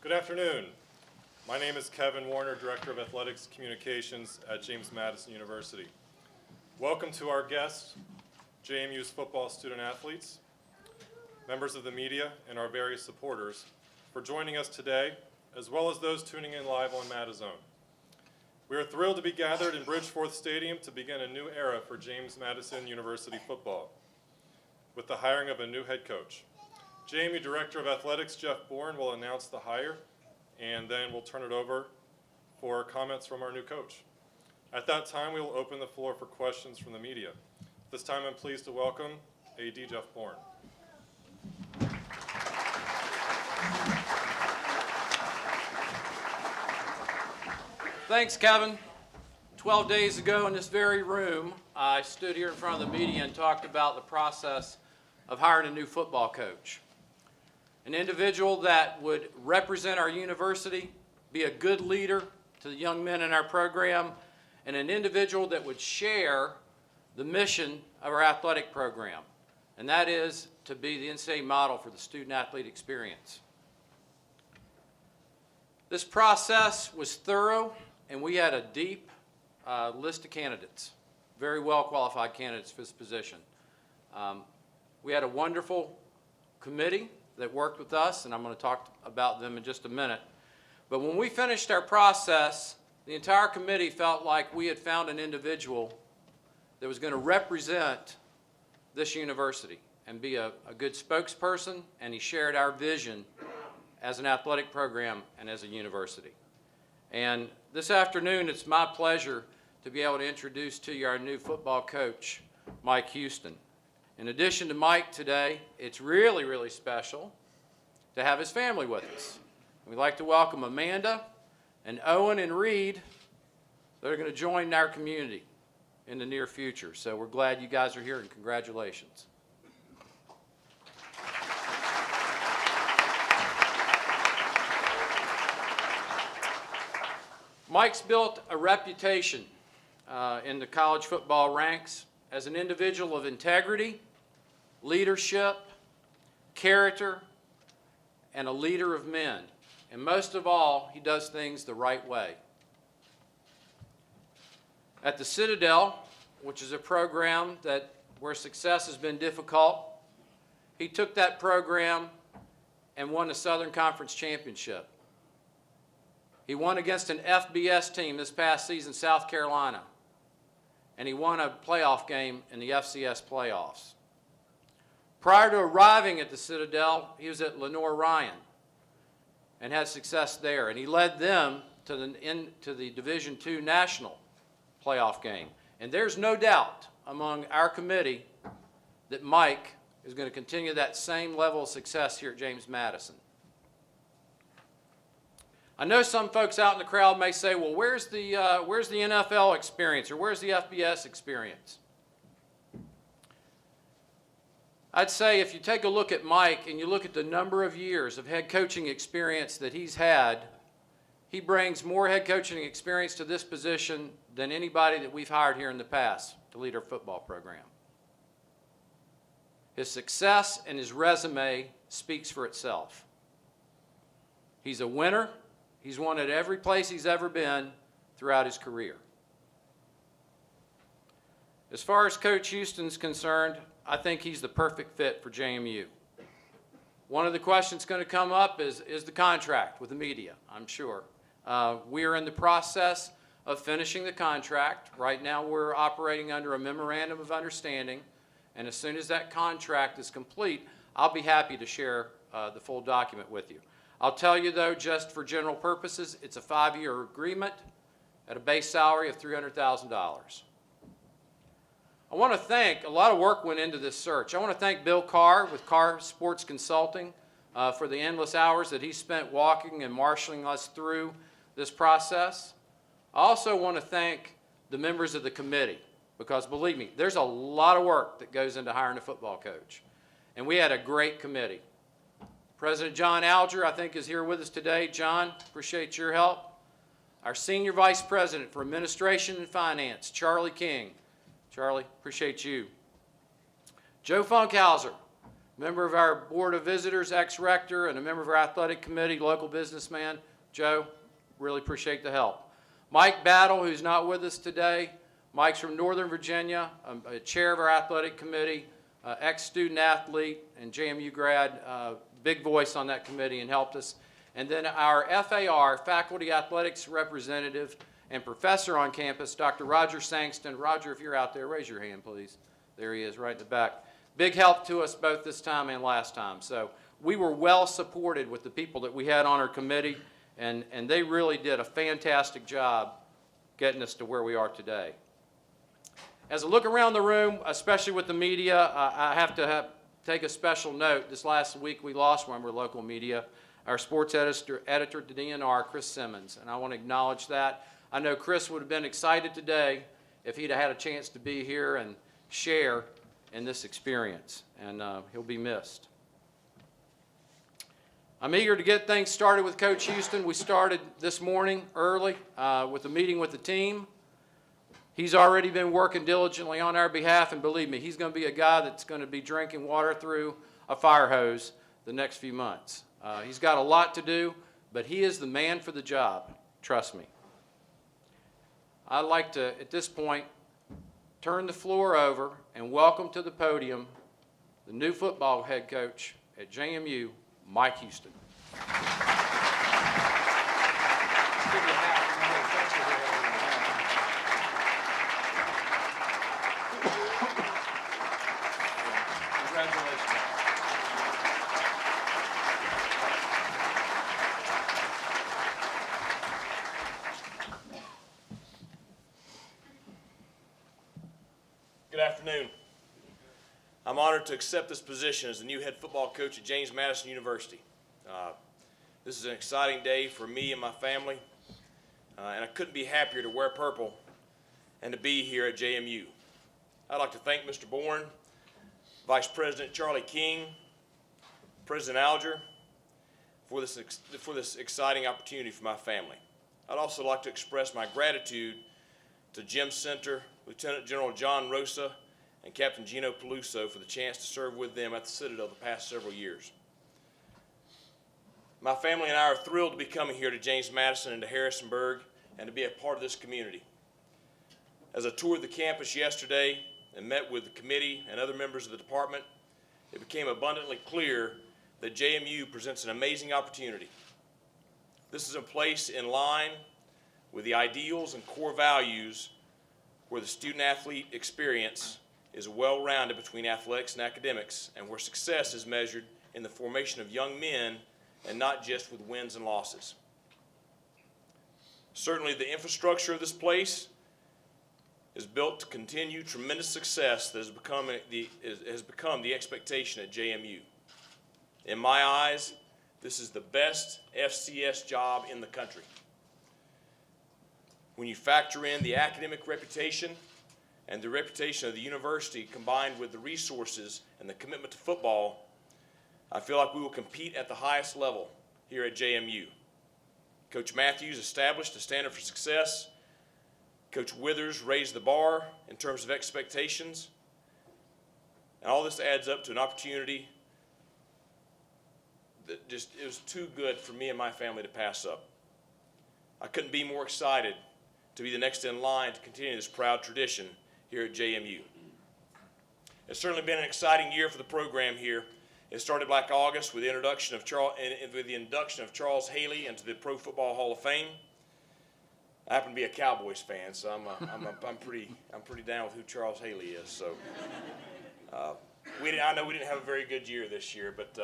Good afternoon. My name is Kevin Warner, Director of Athletics Communications at James Madison University. Welcome to our guests, JMU's football student athletes, members of the media, and our various supporters for joining us today, as well as those tuning in live on Madazone. We are thrilled to be gathered in Bridgeforth Stadium to begin a new era for James Madison University football with the hiring of a new head coach. JMU Director of Athletics Jeff Bourne will announce the hire, and then we'll turn it over for comments from our new coach. At that time, we will open the floor for questions from the media. This time, I'm pleased to welcome AD Jeff Bourne. Thanks, Kevin. 12 days ago in this very room, I stood here in front of the media and talked about the process of hiring a new football coach. An individual that would represent our university, be a good leader to the young men in our program, and an individual that would share the mission of our athletic program, and that is to be the NCAA model for the student-athlete experience. This process was thorough, and we had a deep list of candidates, very well-qualified candidates for this position. We had a wonderful committee that worked with us, and I'm going to talk about them in just a minute. But when we finished our process, the entire committee felt like we had found an individual that was going to represent this university and be a good spokesperson, and he shared our vision as an athletic program and as a university. And this afternoon, it's my pleasure to be able to introduce to you our new football coach, Mike Houston. In addition to Mike today, it's really, really special to have his family with us. We'd like to welcome Amanda and Owen and Reed that are going to join our community in the near future. So we're glad you guys are here, and congratulations. Mike's built a reputation in the college football ranks as an individual of integrity, leadership, character, and a leader of men. And most of all, he does things the right way. At the Citadel, which is a program where success has been difficult, he took that program and won the Southern Conference Championship. He won against an FBS team this past season, South Carolina, and he won a playoff game in the FCS playoffs. Prior to arriving at the Citadel, he was at Lenore Ryan and had success there, and he led them to the Division II national playoff game. And there's no doubt among our committee that Mike is going to continue that same level of success here at James Madison. I know some folks out in the crowd may say, well, where's the NFL experience, or where's the FBS experience? I'd say if you take a look at Mike and you look at the number of years of head coaching experience that he's had, he brings more head coaching experience to this position than anybody that we've hired here in the past to lead our football program. His success and his resume speaks for itself. He's a winner. He's won at every place he's ever been throughout his career. As far as Coach Houston's concerned, I think he's the perfect fit for JMU. One of the questions going to come up is the contract with the media, I'm sure. We are in the process of finishing the contract. Right now we're operating under a memorandum of understanding, and as soon as that contract is complete, I'll be happy to share the full document with you. I'll tell you, though, just for general purposes, it's a 5-year agreement at a base salary of $300,000. I want to thank, a lot of work went into this search. I want to thank Bill Carr with Carr Sports Consulting for the endless hours that he spent walking and marshaling us through this process. I also want to thank the members of the committee, because believe me, there's a lot of work that goes into hiring a football coach. And we had a great committee. President John Alger, I think, is here with us today. John, appreciate your help. Our Senior Vice President for Administration and Finance, Charlie King. Charlie, appreciate you. Joe Funkhauser, member of our Board of Visitors, ex-rector, and a member of our athletic committee, local businessman. Joe, really appreciate the help. Mike Battle, who's not with us today. Mike's from Northern Virginia, a chair of our athletic committee, ex-student athlete and JMU grad, big voice on that committee and helped us. And then our FAR, Faculty Athletics Representative and Professor on campus, Dr. Roger Sangston. Roger, if you're out there, raise your hand, please. There he is, right in the back. Big help to us both this time and last time. So we were well supported with the people that we had on our committee, and they really did a fantastic job getting us to where we are today. As I look around the room, especially with the media, I have to take a special note. This last week we lost one of our local media, our sports editor to DNR, Chris Simmons, and I want to acknowledge that. I know Chris would have been excited today if he'd had a chance to be here and share in this experience, and he'll be missed. I'm eager to get things started with Coach Houston. We started this morning early with a meeting with the team. He's already been working diligently on our behalf, and believe me, he's going to be a guy that's going to be drinking water through a fire hose the next few months. He's got a lot to do, but he is the man for the job, trust me. I'd like to, at this point, turn the floor over and welcome to the podium the new football head coach at JMU, Mike Houston. Good afternoon. I'm honored to accept this position as the new head football coach at James Madison University. This is an exciting day for me and my family, and I couldn't be happier to wear purple and to be here at JMU. I'd like to thank Mr. Bourne, Vice President Charlie King, President Alger for this exciting opportunity for my family. I'd also like to express my gratitude to Jim Center, Lieutenant General John Rosa, and Captain Gino Peluso for the chance to serve with them at the Citadel the past several years. My family and I are thrilled to be coming here to James Madison and to Harrisonburg and to be a part of this community. As I toured the campus yesterday and met with the committee and other members of the department, it became abundantly clear that JMU presents an amazing opportunity. This is a place in line with the ideals and core values where the student-athlete experience is well-rounded between athletics and academics, and where success is measured in the formation of young men and not just with wins and losses. Certainly the infrastructure of this place is built to continue tremendous success that has become the expectation at JMU. In my eyes, this is the best FCS job in the country. When you factor in the academic reputation and the reputation of the university combined with the resources and the commitment to football, I feel like we will compete at the highest level here at JMU. Coach Matthews established a standard for success. Coach Withers raised the bar in terms of expectations. And all this adds up to an opportunity that it was too good for me and my family to pass up. I couldn't be more excited to be the next in line to continue this proud tradition here at JMU. It's certainly been an exciting year for the program here. It started back August with the induction of Charles Haley into the Pro Football Hall of Fame. I happen to be a Cowboys fan, so I'm pretty down with who Charles Haley is. So I know we didn't have a very good year this year, but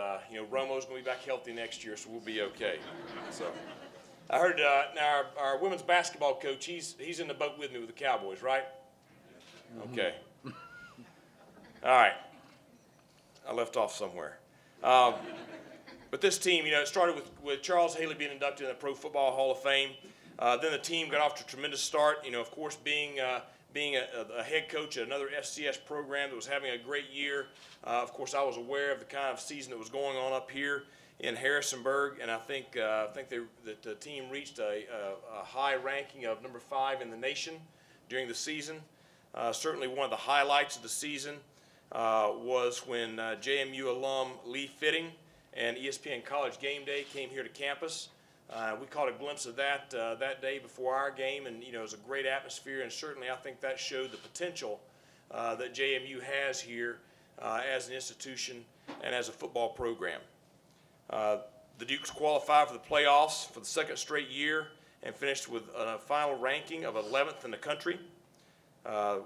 Romo's going to be back healthy next year, so we'll be okay. So I heard now our women's basketball coach, he's in the boat with me with the Cowboys, right? Okay. All right. I left off somewhere. But this team, it started with Charles Haley being inducted in the Pro Football Hall of Fame. Then the team got off to a tremendous start. Of course, being a head coach at another FCS program that was having a great year. Of course, I was aware of the kind of season that was going on up here in Harrisonburg, and I think that the team reached a high ranking of number 5 in the nation during the season. Certainly one of the highlights of the season was when JMU alum Lee Fitting and ESPN College Game Day came here to campus. We caught a glimpse of that that day before our game, and it was a great atmosphere, and certainly I think that showed the potential that JMU has here as an institution and as a football program. The Dukes qualified for the playoffs for the second straight year and finished with a final ranking of 11th in the country.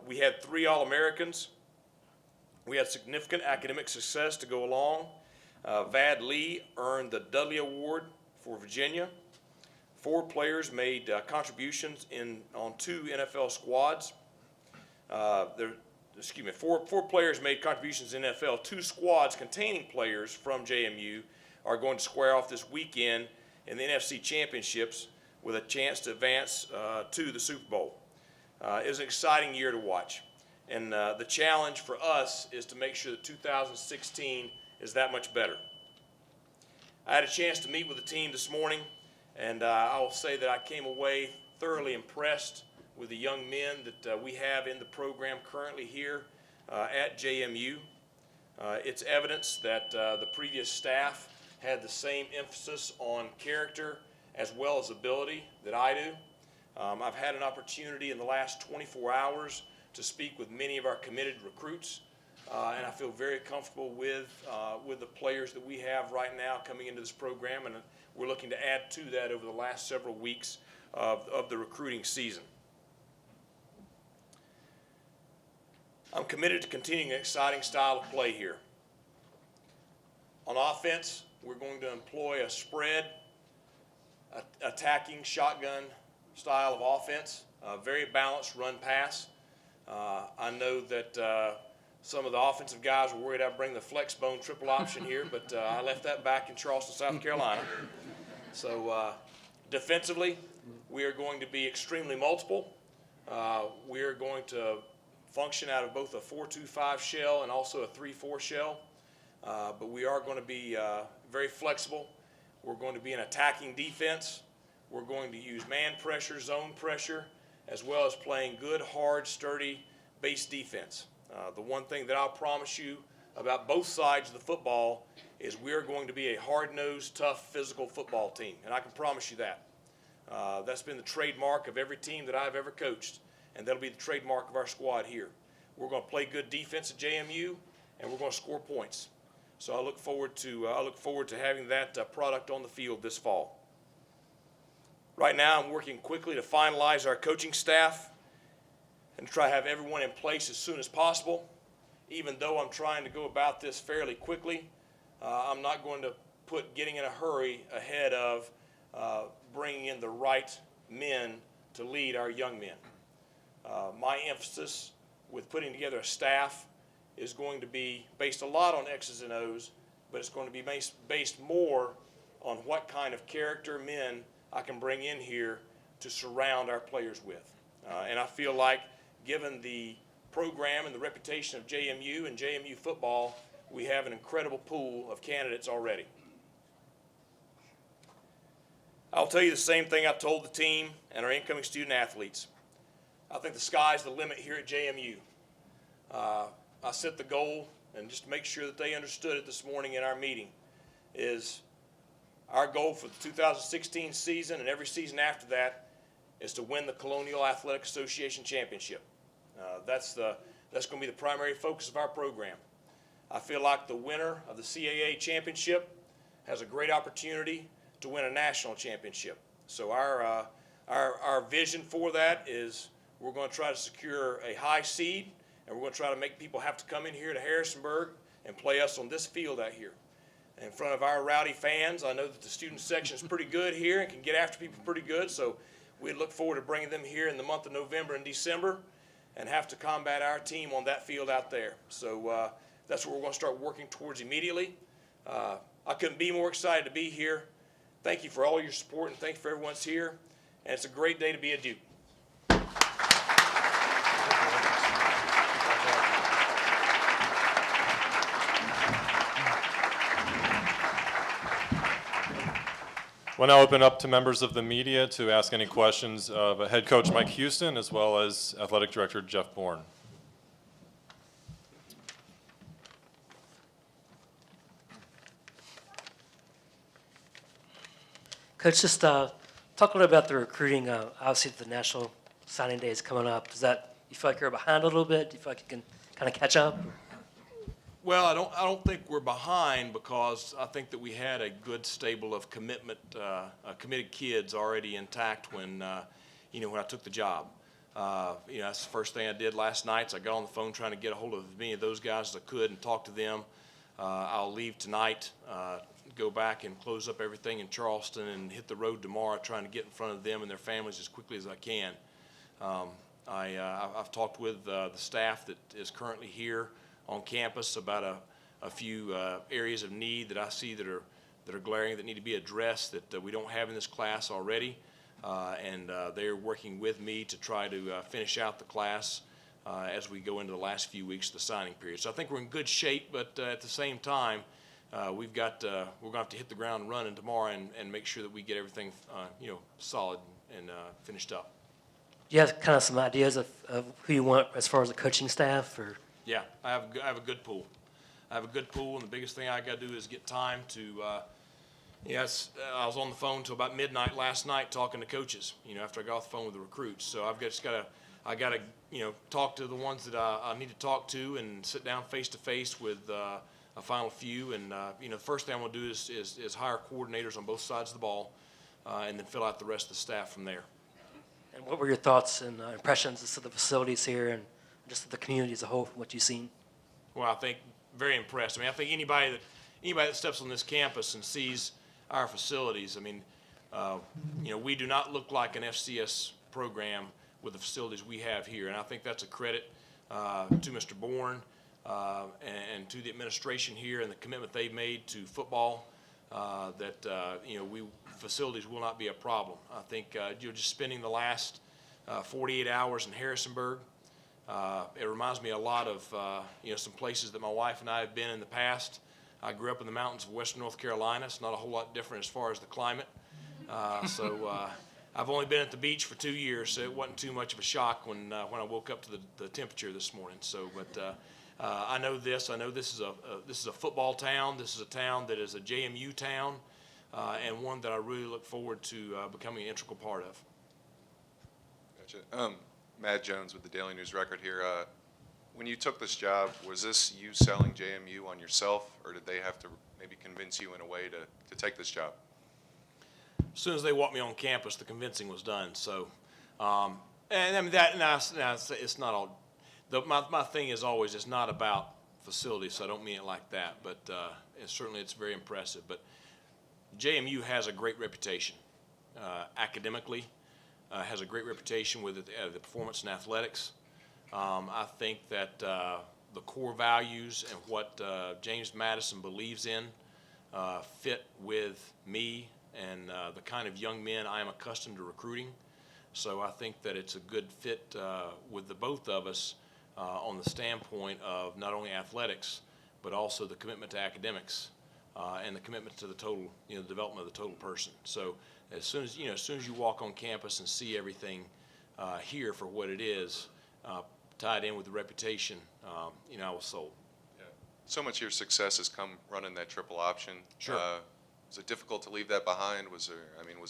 We had 3 All-Americans. We had significant academic success to go along. Vad Lee earned the Dudley Award for Virginia. 4 players made contributions on 2 NFL squads. Four players made contributions in NFL. 2 squads containing players from JMU are going to square off this weekend in the NFC Championships with a chance to advance to the Super Bowl. It was an exciting year to watch. And the challenge for us is to make sure that 2016 is that much better. I had a chance to meet with the team this morning, and I will say that I came away thoroughly impressed with the young men that we have in the program currently here at JMU. It's evidence that the previous staff had the same emphasis on character as well as ability that I do. I've had an opportunity in the last 24 hours to speak with many of our committed recruits, and I feel very comfortable with the players that we have right now coming into this program, and we're looking to add to that over the last several weeks of the recruiting season. I'm committed to continuing an exciting style of play here. On offense, we're going to employ a spread, attacking shotgun style of offense, very balanced run pass. I know that some of the offensive guys were worried I'd bring the flex bone triple option here, but I left that back in Charleston, South Carolina. So defensively, we are going to be extremely multiple. We are going to function out of both a 4-2-5 shell and also a 3-4 shell. But we are going to be very flexible. We're going to be an attacking defense. We're going to use man pressure, zone pressure, as well as playing good, hard, sturdy base defense. The one thing that I'll promise you about both sides of the football is we are going to be a hard-nosed, tough, physical football team, and I can promise you that. That's been the trademark of every team that I've ever coached, and that'll be the trademark of our squad here. We're going to play good defense at JMU, and we're going to score points. So I look forward to having that product on the field this fall. Right now, I'm working quickly to finalize our coaching staff and try to have everyone in place as soon as possible. Even though I'm trying to go about this fairly quickly, I'm not going to put getting in a hurry ahead of bringing in the right men to lead our young men. My emphasis with putting together a staff is going to be based a lot on X's and O's, but it's going to be based more on what kind of character men I can bring in here to surround our players with. And I feel like, given the program and the reputation of JMU and JMU football, we have an incredible pool of candidates already. I'll tell you the same thing I've told the team and our incoming student athletes. I think the sky's the limit here at JMU. I set the goal, and just to make sure that they understood it this morning in our meeting, is our goal for the 2016 season and every season after that is to win the Colonial Athletic Association Championship. That's going to be the primary focus of our program. I feel like the winner of the CAA championship has a great opportunity to win a national championship. So our vision for that is we're going to try to secure a high seed, and we're going to try to make people have to come in here to Harrisonburg and play us on this field out here. In front of our rowdy fans, I know that the student section is pretty good here and can get after people pretty good, so we look forward to bringing them here in the month of November and December and have to combat our team on that field out there. So that's what we're going to start working towards immediately. I couldn't be more excited to be here. Thank you for all your support, and thank you for everyone's here. And it's a great day to be a Duke. We'll now open up to members of the media to ask any questions of head coach Mike Houston as well as athletic director Jeff Bourne. Coach, just talk a little about the recruiting. Obviously, the National Signing Day is coming up. Does that you feel like you're behind a little bit? Do you feel like you can kind of catch up? Well, I don't think we're behind because I think that we had a good stable of committed kids already intact when when I took the job. That's the first thing I did last night. So I got on the phone trying to get a hold of as many of those guys as I could and talk to them. I'll leave tonight, go back and close up everything in Charleston and hit the road tomorrow trying to get in front of them and their families as quickly as I can. I've talked with the staff that is currently here on campus about a few areas of need that I see that are glaring, that need to be addressed, that we don't have in this class already. And they're working with me to try to finish out the class as we go into the last few weeks of the signing period. So I think we're in good shape, but at the same time, we're going to have to hit the ground running tomorrow and make sure that we get everything solid and finished up. Do you have kind of some ideas of who you want as far as the coaching staff? Or Yeah, I have a good pool. I have a good pool, and the biggest thing I got to do is get time to. I was on the phone till about midnight last night talking to coaches. After I got off the phone with the recruits, so I got to talk to the ones that I need to talk to and sit down face to face with a final few. And the first thing I'm going to do is hire coordinators on both sides of the ball, and then fill out the rest of the staff from there. and what were your thoughts and impressions of the facilities here and just the community as a whole from what you've seen? Well, I think very impressed. I think anybody that steps on this campus and sees our facilities, we do not look like an FCS program with the facilities we have here, and I think that's a credit to Mr. Bourne and to the administration here and the commitment they've made to football. Facilities will not be a problem. I think just spending the last 48 hours in Harrisonburg. It reminds me a lot of some places that my wife and I have been in the past. I grew up in the mountains of western North Carolina. It's not a whole lot different as far as the climate. I've only been at the beach for 2 years, so it wasn't too much of a shock when I woke up to the temperature this morning. I know this. I know this is a football town. This is a town that is a JMU town, and one that I really look forward to becoming an integral part of. Gotcha. Matt Jones with the Daily News Record here. When you took this job, was this you selling JMU on yourself, or did they have to maybe convince you in a way to take this job? As soon as they walked me on campus, the convincing was done. So, it's not all. My thing is always it's not about facilities, so I don't mean it like that. But it's very impressive. But JMU has a great reputation academically. Has a great reputation with the performance in athletics. I think that the core values and what James Madison believes in fit with me and the kind of young men I am accustomed to recruiting. So I think that it's a good fit with the both of us on the standpoint of not only athletics, but also the commitment to academics and the commitment to the total, development of the total person. So as soon as you walk on campus and see everything here for what it is, tied in with the reputation, I was sold. Yeah. So much of your success has come running that triple option. Sure. Was it difficult to leave that behind? Was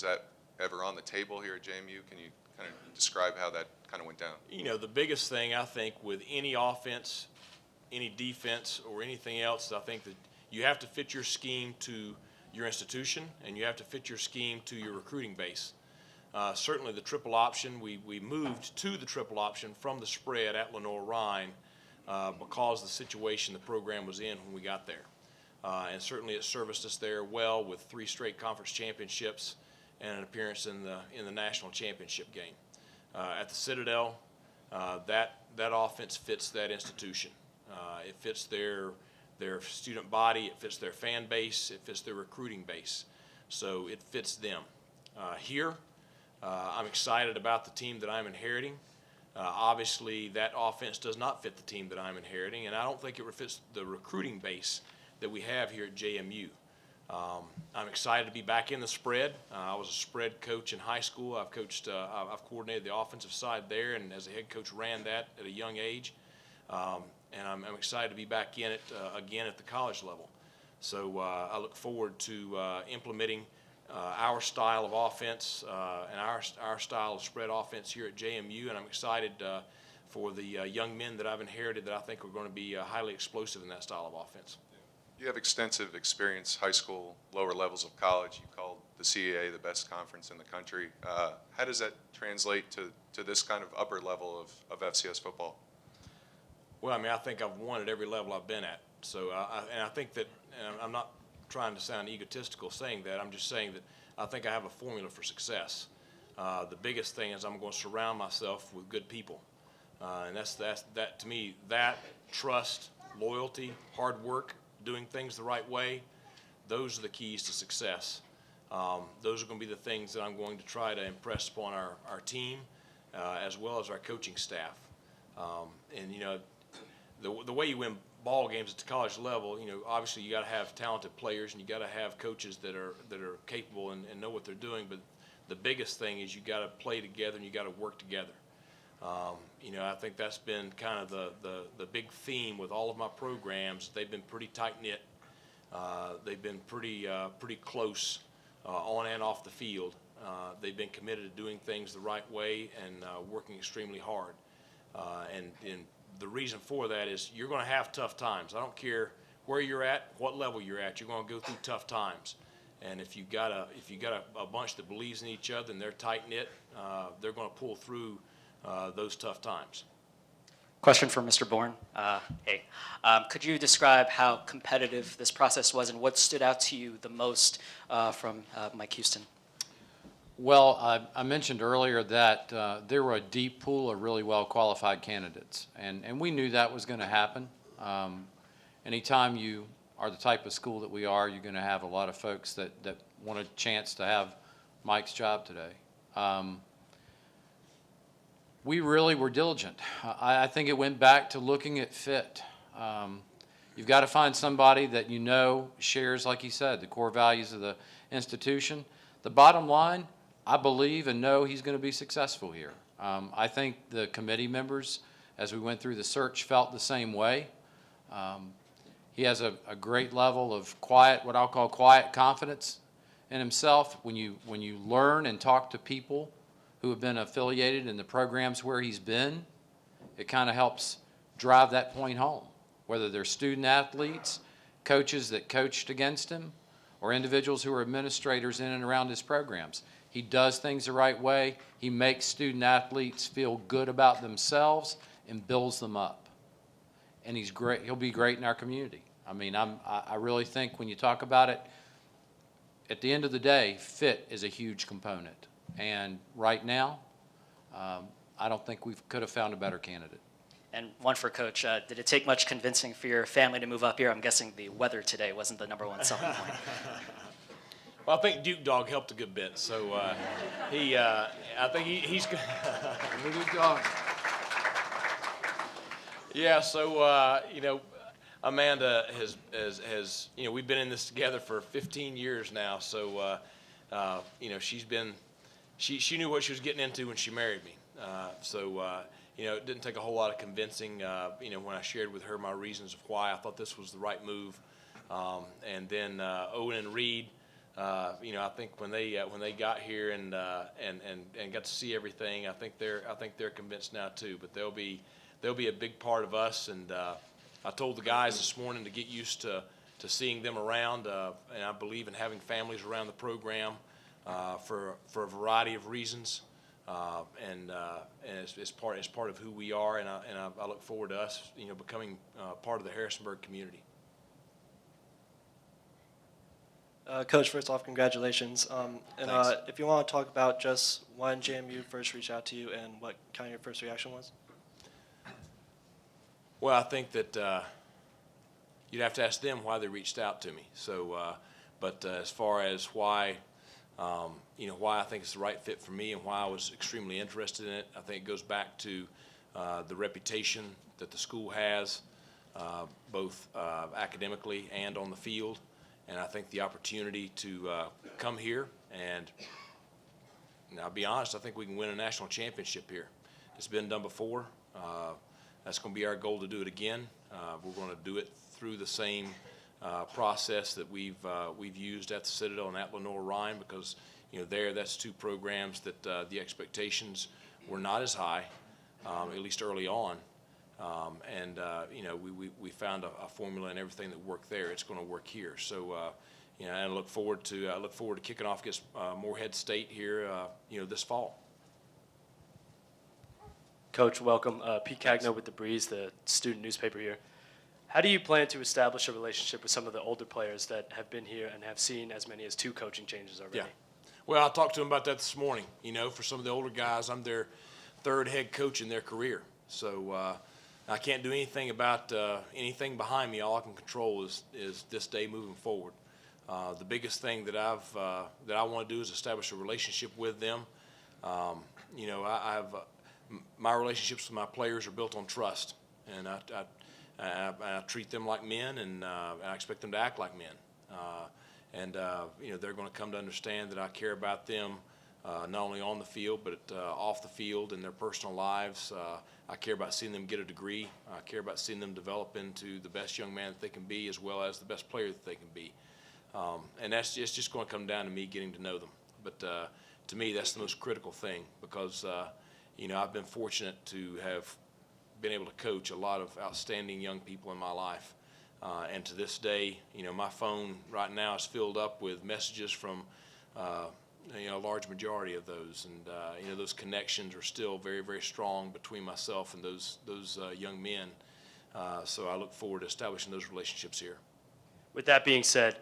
that ever on the table here at JMU? Can you kind of describe how that kind of went down? The biggest thing I think with any offense, any defense, or anything else, I think that you have to fit your scheme to your institution, and you have to fit your scheme to your recruiting base. Certainly the triple option, we moved to the triple option from the spread at Lenore-Rhine because of the situation the program was in when we got there. And certainly it serviced us there well with 3 straight conference championships and an appearance in the national championship game. At the Citadel, that offense fits that institution. It fits their student body, it fits their fan base, it fits their recruiting base. So it fits them. Here, I'm excited about the team that I'm inheriting. Obviously, that offense does not fit the team that I'm inheriting, and I don't think it fits the recruiting base that we have here at JMU. I'm excited to be back in the spread. I was a spread coach in high school. I've coordinated the offensive side there, and as a head coach ran that at a young age. And I'm excited to be back in it again at the college level. So I look forward to implementing our style of offense and our style of spread offense here at JMU, and I'm excited for the young men that I've inherited that I think are going to be highly explosive in that style of offense. You have extensive experience, high school, lower levels of college. You called the CAA the best conference in the country. How does that translate to this kind of upper level of FCS football? Well, I mean, I think I've won at every level I've been at. So, and I think that, and I'm not trying to sound egotistical saying that, I'm just saying that I think I have a formula for success. The biggest thing is I'm going to surround myself with good people. And that to me, that trust, loyalty, hard work, doing things the right way, those are the keys to success. Those are going to be the things that I'm going to try to impress upon our team as well as our coaching staff. And, you know, the way you win ball games at the college level, you know, obviously you got to have talented players and you got to have coaches that are capable and know what they're doing. But the biggest thing is you got to play together and you got to work together. You know, I think that's been kind of the big theme with all of my programs. They've been pretty tight-knit. They've been pretty close on and off the field. They've been committed to doing things the right way and working extremely hard. And the reason for that is you're going to have tough times. I don't care where you're at, what level you're at. You're going to go through tough times. And if you got a bunch that believes in each other and they're tight-knit, they're going to pull through those tough times. Question for Mr. Bourne. Hey, could you describe how competitive this process was and what stood out to you the most from Mike Houston? Well, I mentioned earlier that there were a deep pool of really well-qualified candidates, and we knew that was going to happen. Anytime you are the type of school that we are, you're going to have a lot of folks that want a chance to have Mike's job today. We really were diligent. I think it went back to looking at fit. You've got to find somebody that you know shares, like you said, the core values of the institution. The bottom line, I believe and know he's going to be successful here. I think the committee members, as we went through the search, felt the same way. He has a great level of quiet, what I'll call quiet confidence in himself. When you learn and talk to people who have been affiliated in the programs where he's been, it kind of helps drive that point home, whether they're student athletes, coaches that coached against him, or individuals who are administrators in and around his programs. He does things the right way. He makes student athletes feel good about themselves and builds them up. And he's great. He'll be great in our community. I mean, I really think when you talk about it, at the end of the day, fit is a huge component. And right now, I don't think we could have found a better candidate. And one for Coach. Did it take much convincing for your family to move up here? I'm guessing the weather today wasn't the number one selling point. Well, I think Duke Dog helped a good bit. So I think he's good. Duke Dog. Yeah, so, you know, Amanda has, you know, we've been in this together for 15 years now. So, you know, she knew what she was getting into when she married me. You know, it didn't take a whole lot of convincing, you know, when I shared with her my reasons of why I thought this was the right move. And then Owen and Reed, you know, I think when they got here and got to see everything, I think they're convinced now too. But they'll be a big part of us. And I told the guys this morning to get used to seeing them around. And I believe in having families around the program for a variety of reasons. And it's part of who we are. And I look forward to us, you know, becoming part of the Harrisonburg community. Coach, first off, congratulations. Thanks. If you want to talk about just when JMU first reached out to you and what kind of your first reaction was? Well, I think that you'd have to ask them why they reached out to me. So, but as far as why, you know, why I think it's the right fit for me and why I was extremely interested in it, I think it goes back to the reputation that the school has, both academically and on the field. And I think the opportunity to come here and I'll be honest, I think we can win a national championship here. It's been done before. That's going to be our goal to do it again. We're going to do it through the same process that we've used at the Citadel and at Lenore-Ryan, because that's two programs that the expectations were not as high, at least early on. We found a formula and everything that worked there. It's going to work here. So, I look forward to kicking off against Morehead State here, this fall. Coach, welcome. Pete Cagno with The Breeze, the student newspaper here. How do you plan to establish a relationship with some of the older players that have been here and have seen as many as 2 coaching changes already? Yeah. Well, I talked to them about that this morning. For some of the older guys, I'm their 3rd head coach in their career. So I can't do anything about anything behind me. All I can control is this day moving forward. The biggest thing that I want to do is establish a relationship with them. My relationships with my players are built on trust, and I treat them like men, and I expect them to act like men. They're going to come to understand that I care about them, not only on the field, but off the field in their personal lives. I care about seeing them get a degree. I care about seeing them develop into the best young man that they can be, as well as the best player that they can be. It's just going to come down to me getting to know them. But to me, that's the most critical thing, because I've been fortunate to have been able to coach a lot of outstanding young people in my life. And to this day, my phone right now is filled up with messages from a large majority of those. And, those connections are still very, very strong between myself and those young men. So I look forward to establishing those relationships here. With that being said,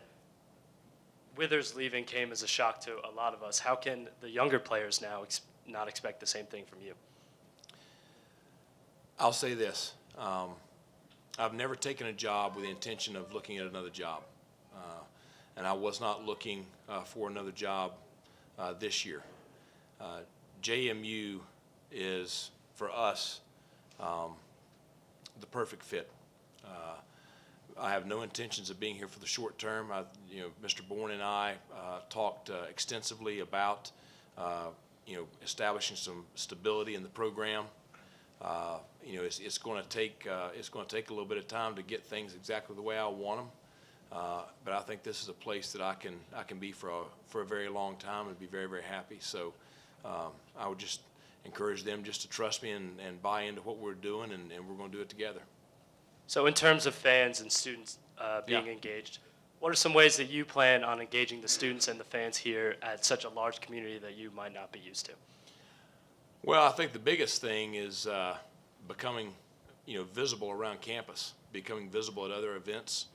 Withers leaving came as a shock to a lot of us. How can the younger players now not expect the same thing from you? I'll say this. I've never taken a job with the intention of looking at another job. And I was not looking for another job this year. JMU is, for us, the perfect fit. I have no intentions of being here for the short term. Mr. Bourne and I talked extensively about establishing some stability in the program. It's going to take a little bit of time to get things exactly the way I want them. But I think this is a place that I can be for a very long time and be very, very happy. So I would just encourage them just to trust me and buy into what we're doing, and we're going to do it together. So in terms of fans and students being engaged, what are some ways that you plan on engaging the students and the fans here at such a large community that you might not be used to? Well, I think the biggest thing is becoming, visible around campus, becoming visible at other events,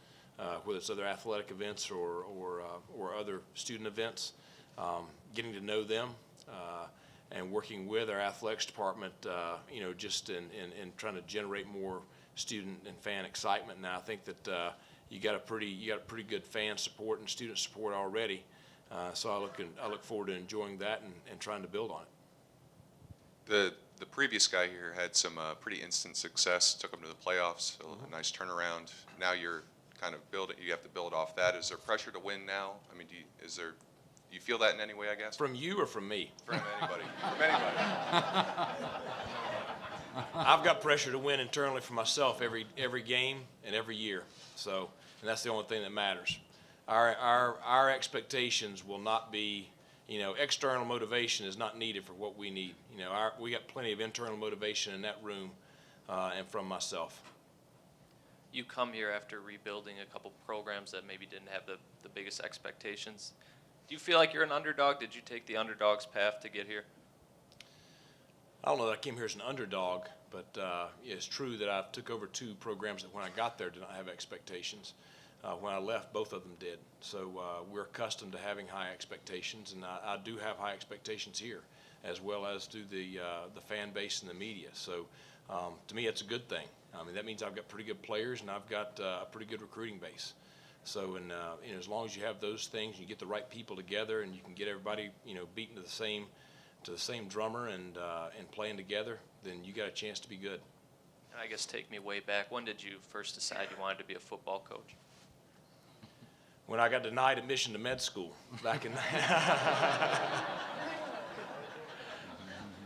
whether it's other athletic events or other student events, getting to know them, and working with our athletics department, just in trying to generate more student and fan excitement. Now, I think that you got a pretty good fan support and student support already, so I look forward to enjoying that and trying to build on it. The previous guy here had some pretty instant success, took them to the playoffs, a nice turnaround. Now you're kind of you have to build off that. Is there pressure to win now? I mean, do you feel that in any way, I guess? From you or from me? From anybody. From anybody. I've got pressure to win internally for myself every game and every year. So, and that's the only thing that matters. Our expectations will not be, external motivation is not needed for what we need. We got plenty of internal motivation in that room, and from myself. You come here after rebuilding a couple programs that maybe didn't have the biggest expectations. Do you feel like you're an underdog? Did you take the underdog's path to get here? I don't know that I came here as an underdog, but it's true that I took over 2 programs that when I got there did not have expectations. When I left, both of them did. So we're accustomed to having high expectations, and I do have high expectations here, as well as do the fan base and the media. So to me, it's a good thing. I mean, that means I've got pretty good players, and I've got a pretty good recruiting base. So, as long as you have those things, you get the right people together, and you can get everybody, beating to the same drummer and playing together, then you got a chance to be good. And I guess take me way back. When did you first decide you wanted to be a football coach? When I got denied admission to med school back in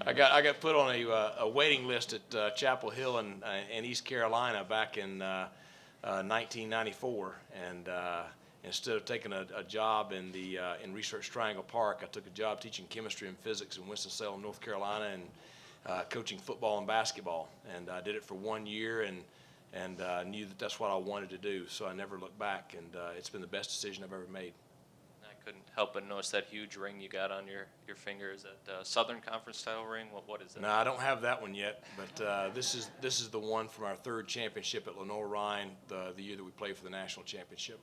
I got put on a waiting list at Chapel Hill in East Carolina back in 1994, and instead of taking a job in Research Triangle Park, I took a job teaching chemistry and physics in Winston-Salem, North Carolina, and coaching football and basketball. And I did it for 1 year, and knew that that's what I wanted to do. So I never looked back, and it's been the best decision I've ever made. I couldn't help but notice that huge ring you got on your finger. Is that Southern Conference style ring? What is that? No, I don't have that one yet, but this is the one from our third championship at Lenore-Ryan, the year that we played for the national championship.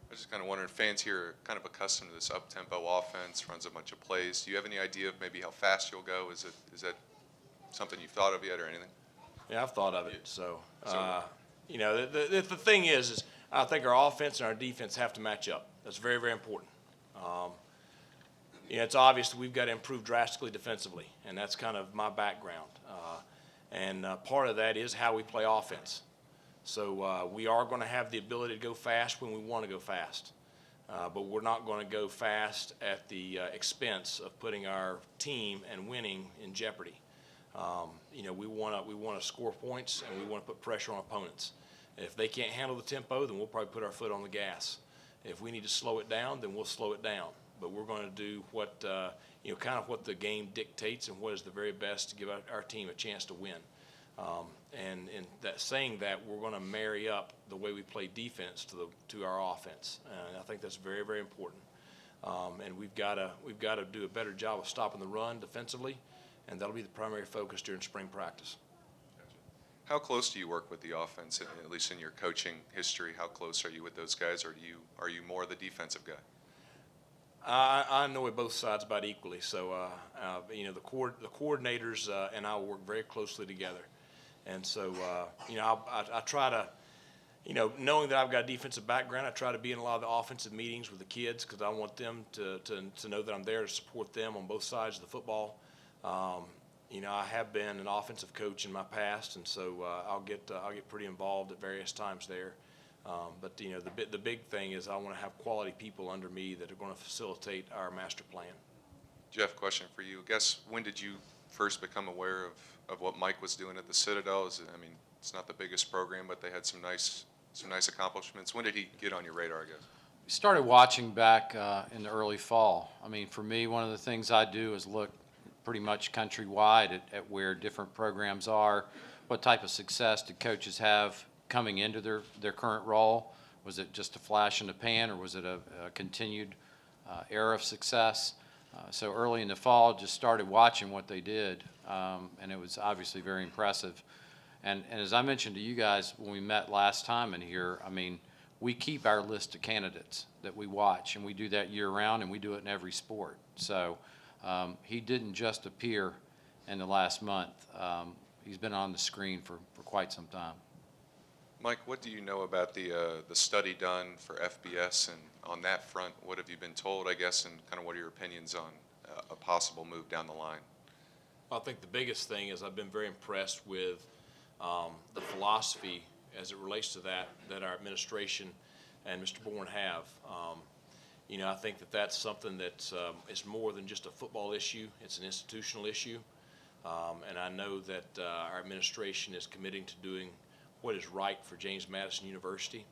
I was just kind of wondering, fans here are kind of accustomed to this up-tempo offense, runs a bunch of plays. Do you have any idea of maybe how fast you'll go? Is that something you've thought of yet or anything? Yeah, I've thought of it. So, you know, the thing is I think our offense and our defense have to match up. That's very, very important. You know, it's obvious that we've got to improve drastically defensively, and that's kind of my background. And part of that is how we play offense. So we are going to have the ability to go fast when we want to go fast. But we're not going to go fast at the expense of putting our team and winning in jeopardy. You know, we want to score points, and we want to put pressure on opponents. If they can't handle the tempo, then we'll probably put our foot on the gas. If we need to slow it down, then we'll slow it down. But we're going to do what you know, kind of what the game dictates and what is the very best to give our team a chance to win. And in that saying that, we're going to marry up the way we play defense to our offense, and I think that's very, very important. And we've got to do a better job of stopping the run defensively, and that'll be the primary focus during spring practice. How close do you work with the offense, at least in your coaching history? How close are you with those guys, or are you more the defensive guy? I know both sides about equally. So you know, the coordinators and I work very closely together, and so you know, I try to, you know, knowing that I've got a defensive background, I try to be in a lot of the offensive meetings with the kids because I want them to know that I'm there to support them on both sides of the football. You know, I have been an offensive coach in my past, and so I'll get pretty involved at various times there. But you know, the big thing is I want to have quality people under me that are going to facilitate our master plan. Jeff, question for you. I guess when did you first become aware of what Mike was doing at the Citadel? I mean, it's not the biggest program, but they had some nice accomplishments. When did he get on your radar, I guess? We started watching back in the early fall. I mean, for me, one of the things I do is look pretty much countrywide at where different programs are, what type of success did coaches have coming into their current role. Was it just a flash in the pan, or was it a continued era of success? So early in the fall, just started watching what they did, and it was obviously very impressive. And as I mentioned to you guys when we met last time in here, I mean, we keep our list of candidates that we watch, and we do that year-round, and we do it in every sport. So he didn't just appear in the last month. He's been on the screen for quite some time. Mike, what do you know about the study done for FBS, and on that front, what have you been told, I guess, and kind of what are your opinions on a possible move down the line? I think the biggest thing is I've been very impressed with the philosophy as it relates to that our administration and Mr. Bourne have. You know, I think that's something that is more than just a football issue. It's an institutional issue, and I know that our administration is committing to doing what is right for James Madison University,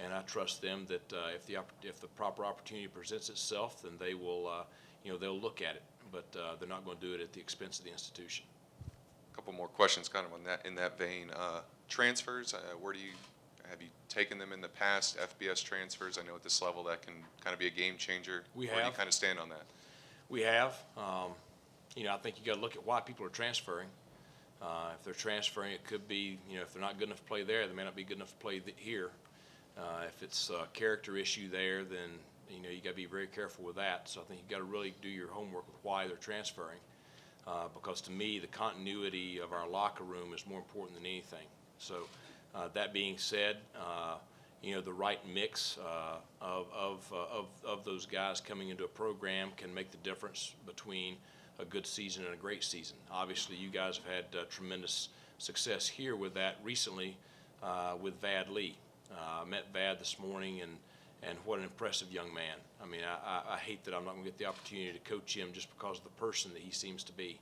and I trust them that if the proper opportunity presents itself, then they will, you know, they'll look at it, but they're not going to do it at the expense of the institution. A couple more questions, kind of in that vein. Transfers, have you taken them in the past? FBS transfers, I know at this level that can kind of be a game changer. We Where do you have. kind of stand on that? We have. You know, I think you got to look at why people are transferring. If they're transferring, it could be, you know, if they're not good enough to play there, they may not be good enough to play here. If it's a character issue there, then, you know, you got to be very careful with that. So I think you got to really do your homework with why they're transferring, because to me, the continuity of our locker room is more important than anything. So that being said, you know, the right mix of those guys coming into a program can make the difference between a good season and a great season. Obviously, you guys have had tremendous success here with that recently with Vad Lee. I met Vad this morning, and what an impressive young man. I mean, I hate that I'm not going to get the opportunity to coach him just because of the person that he seems to be.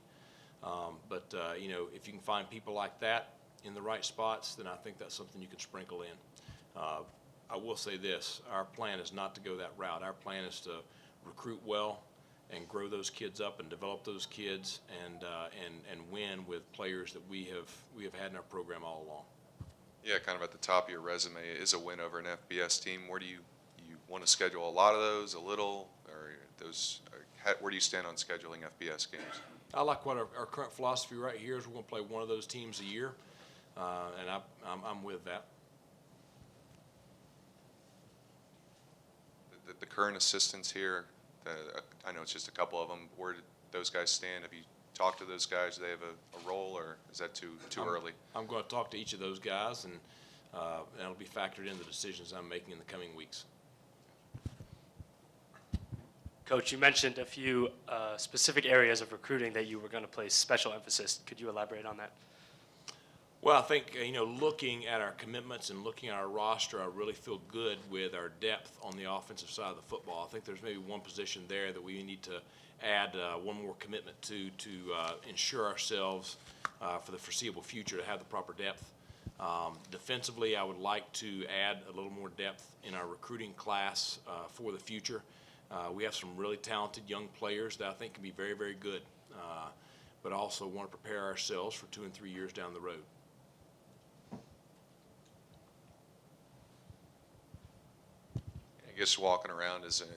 But you know, if you can find people like that, in the right spots, then I think that's something you can sprinkle in. I will say this, our plan is not to go that route. Our plan is to recruit well and grow those kids up and develop those kids and win with players that we have had in our program all along. Yeah, kind of at the top of your resume is a win over an FBS team. Where do you want to schedule a lot of those, a little, or those? Where do you stand on scheduling FBS games? I like what our current philosophy right here is. We're going to play one of those teams a year, and I'm with that. The current assistants here, I know it's just a couple of them. Where did those guys stand? Have you talked to those guys? Do they have a role, or is that too early? I'm going to talk to each of those guys, and that'll be factored in the decisions I'm making in the coming weeks. Coach, you mentioned a few specific areas of recruiting that you were going to place special emphasis. Could you elaborate on that? Well, I think, looking at our commitments and looking at our roster, I really feel good with our depth on the offensive side of the football. I think there's maybe one position there that we need to add one more commitment to ensure ourselves for the foreseeable future to have the proper depth. Defensively, I would like to add a little more depth in our recruiting class for the future. We have some really talented young players that I think can be very, very good, but also want to prepare ourselves for 2 and 3 years down the road. I guess walking around, is there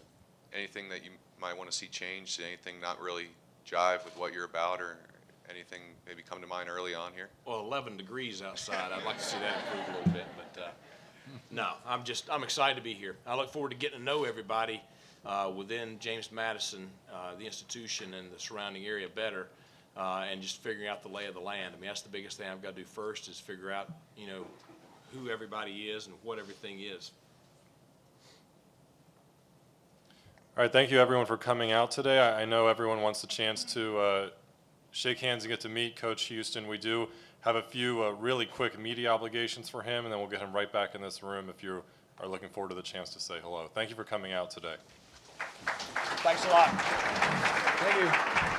anything that you might want to see changed? Anything not really jive with what you're about, or anything maybe come to mind early on here? Well, 11 degrees outside. I'd like to see that improve a little bit, but no, I'm excited to be here. I look forward to getting to know everybody within James Madison, the institution, and the surrounding area better, and just figuring out the lay of the land. I mean, that's the biggest thing I've got to do first, is figure out, who everybody is and what everything is. All right, thank you everyone for coming out today. I know everyone wants the chance to shake hands and get to meet Coach Houston. We do have a few really quick media obligations for him, and then we'll get him right back in this room if you are looking forward to the chance to say hello. Thank you for coming out today. Thanks a lot. Thank you.